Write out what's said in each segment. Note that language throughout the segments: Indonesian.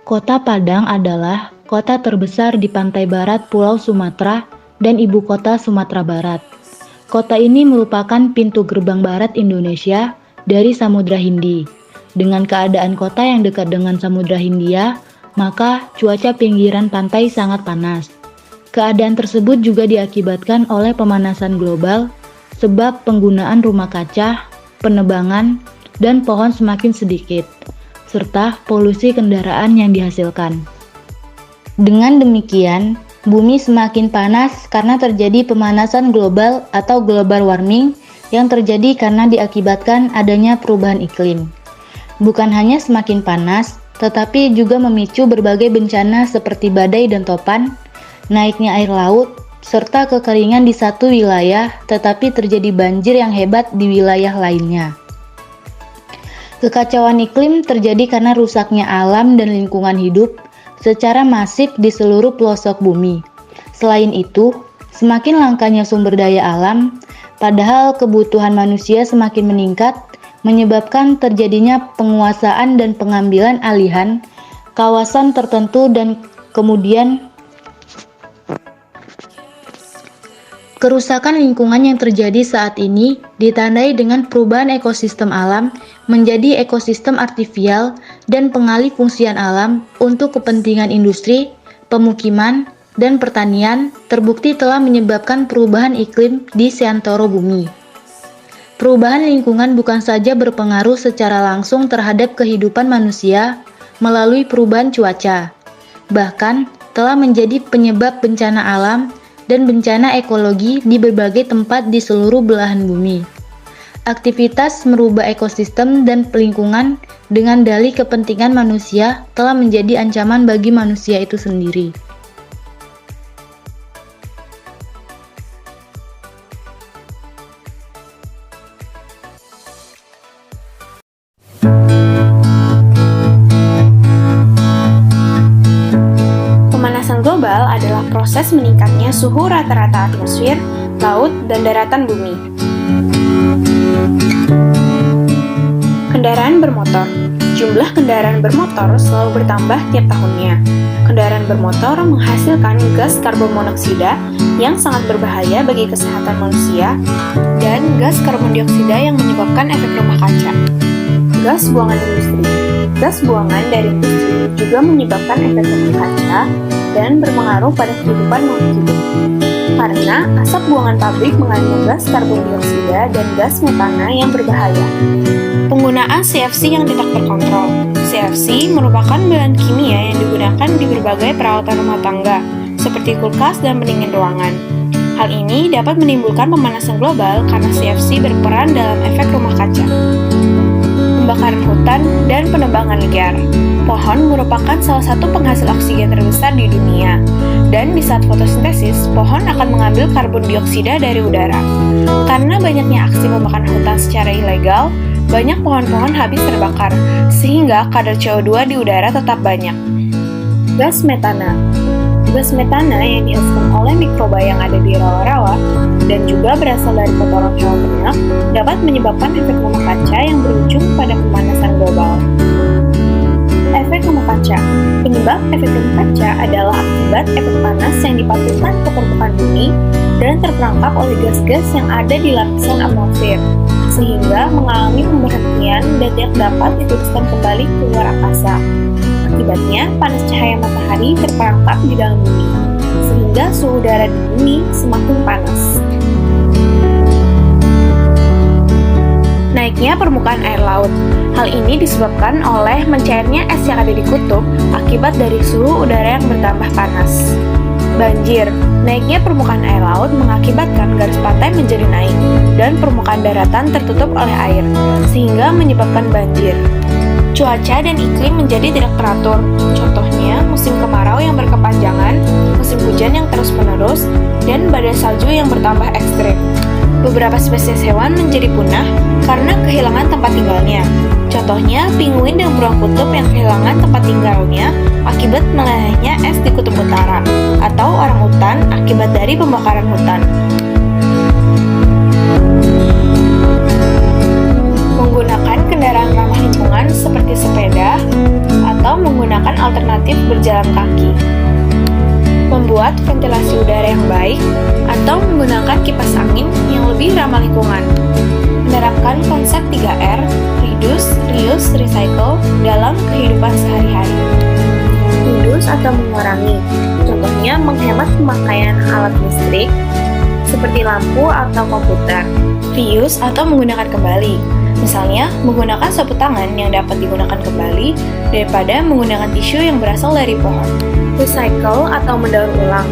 Kota Padang adalah kota terbesar di pantai barat Pulau Sumatera dan ibu kota Sumatera Barat. Kota ini merupakan pintu gerbang barat Indonesia dari Samudra Hindi. Dengan keadaan kota yang dekat dengan Samudra Hindia, maka cuaca pinggiran pantai sangat panas. Keadaan tersebut juga diakibatkan oleh pemanasan global sebab penggunaan rumah kaca, penebangan, dan pohon semakin sedikit, serta polusi kendaraan yang dihasilkan. Dengan demikian, bumi semakin panas karena terjadi pemanasan global atau global warming yang terjadi karena diakibatkan adanya perubahan iklim. Bukan hanya semakin panas, tetapi juga memicu berbagai bencana seperti badai dan topan, naiknya air laut, serta kekeringan di satu wilayah, tetapi terjadi banjir yang hebat di wilayah lainnya. Kekacauan iklim terjadi karena rusaknya alam dan lingkungan hidup secara masif di seluruh pelosok bumi. Selain itu, semakin langkanya sumber daya alam, padahal kebutuhan manusia semakin meningkat, menyebabkan terjadinya penguasaan dan pengambilan alihan kawasan tertentu dan kemudian kerusakan lingkungan yang terjadi saat ini ditandai dengan perubahan ekosistem alam menjadi ekosistem artifisial dan pengalih fungsian alam untuk kepentingan industri, pemukiman, dan pertanian terbukti telah menyebabkan perubahan iklim di seantero bumi. Perubahan lingkungan bukan saja berpengaruh secara langsung terhadap kehidupan manusia melalui perubahan cuaca, bahkan telah menjadi penyebab bencana alam dan bencana ekologi di berbagai tempat di seluruh belahan bumi. Aktivitas merubah ekosistem dan lingkungan dengan dalih kepentingan manusia telah menjadi ancaman bagi manusia itu sendiri. Pemanasan global adalah proses meningkatnya suhu rata-rata atmosfer, laut, dan daratan bumi. Kendaraan bermotor. Jumlah kendaraan bermotor selalu bertambah tiap tahunnya. Kendaraan bermotor menghasilkan gas karbon monoksida yang sangat berbahaya bagi kesehatan manusia dan gas karbon dioksida yang menyebabkan efek rumah kaca. Gas buangan industri. Gas buangan dari industri juga menyebabkan efek rumah kaca dan berpengaruh pada kehidupan makhluk hidup. Karena asap buangan pabrik mengandung gas karbon dioksida dan gas metana yang berbahaya. Penggunaan CFC yang tidak terkontrol. CFC merupakan bahan kimia yang digunakan di berbagai peralatan rumah tangga, seperti kulkas dan pendingin ruangan. Hal ini dapat menimbulkan pemanasan global karena CFC berperan dalam efek rumah kaca. Pembakaran hutan dan penebangan liar. Pohon merupakan salah satu penghasil oksigen terbesar di dunia, dan di saat fotosintesis, pohon akan mengambil karbon dioksida dari udara. Karena banyaknya aksi pembakaran hutan secara ilegal, banyak pohon-pohon habis terbakar, sehingga kadar CO2 di udara tetap banyak. Gas metana. Gas metana yang dihasilkan oleh mikroba yang ada di rawa-rawa dan juga berasal dari kotoran hewan ternak dapat menyebabkan efek rumah kaca yang berujung pada pemanasan global. Efek rumah kaca. Penyebab efek rumah kaca adalah akibat efek panas yang dipantulkan ke permukaan bumi dan terperangkap oleh gas-gas yang ada di lapisan atmosfer, sehingga mengalami pemberhentian dan tidak dapat diteruskan kembali ke luar angkasa. Akibatnya, panas cahaya matahari terperangkap di dalam bumi, sehingga suhu udara di bumi semakin panas. Naiknya permukaan air laut. Hal ini disebabkan oleh mencairnya es yang ada di kutub akibat dari suhu udara yang bertambah panas. Banjir. Naiknya permukaan air laut mengakibatkan garis pantai menjadi naik dan permukaan daratan tertutup oleh air, sehingga menyebabkan banjir. Cuaca dan iklim menjadi tidak teratur. Contohnya, musim kemarau yang berkepanjangan, musim hujan yang terus-menerus, dan badai salju yang bertambah ekstrim. Beberapa spesies hewan menjadi punah karena kehilangan tempat tinggalnya. Contohnya, penguin dan beruang kutub yang kehilangan tempat tinggalnya akibat melelehnya es di kutub utara, atau orangutan akibat dari pembakaran hutan. baik, atau menggunakan kipas angin yang lebih ramah lingkungan. Menerapkan konsep 3R, reduce, reuse, recycle dalam kehidupan sehari-hari. Reduce atau mengurangi, contohnya menghemat pemakaian alat listrik seperti lampu atau komputer. Reuse atau menggunakan kembali, misalnya menggunakan sapu tangan yang dapat digunakan kembali daripada menggunakan tisu yang berasal dari pohon. Recycle atau mendaur ulang,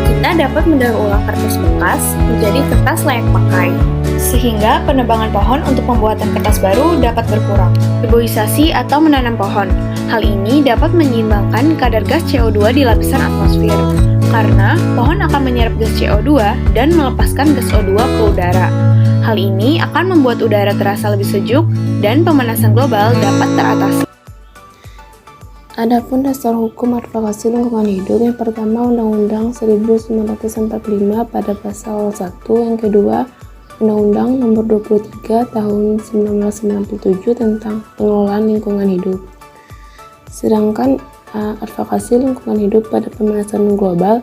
kita dapat mendaur ulang kertas bekas menjadi kertas layak pakai, sehingga penebangan pohon untuk pembuatan kertas baru dapat berkurang. Reboisasi atau menanam pohon, hal ini dapat menyeimbangkan kadar gas CO2 di lapisan atmosfer, karena pohon akan menyerap gas CO2 dan melepaskan gas O2 ke udara. Hal ini akan membuat udara terasa lebih sejuk dan pemanasan global dapat teratasi. Adapun dasar hukum advokasi lingkungan hidup, yang pertama Undang-Undang 1945 pada pasal 1, yang kedua Undang-Undang Nomor 23 Tahun 1997 tentang pengelolaan lingkungan hidup. Sedangkan advokasi lingkungan hidup pada pemanasan global,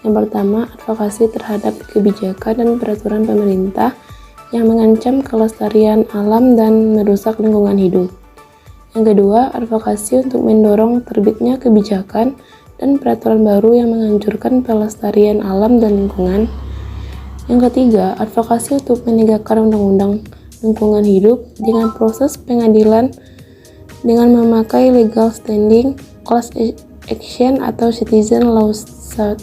yang pertama advokasi terhadap kebijakan dan peraturan pemerintah yang mengancam kelestarian alam dan merusak lingkungan hidup. Yang kedua, advokasi untuk mendorong terbitnya kebijakan dan peraturan baru yang menghancurkan pelestarian alam dan lingkungan. Yang ketiga, advokasi untuk menegakkan undang-undang lingkungan hidup dengan proses pengadilan dengan memakai legal standing, class action, atau citizen lawsuit.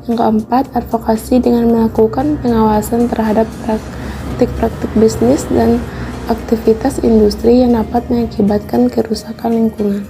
Yang keempat, advokasi dengan melakukan pengawasan terhadap praktik-praktik bisnis dan aktivitas industri yang dapat mengakibatkan kerusakan lingkungan.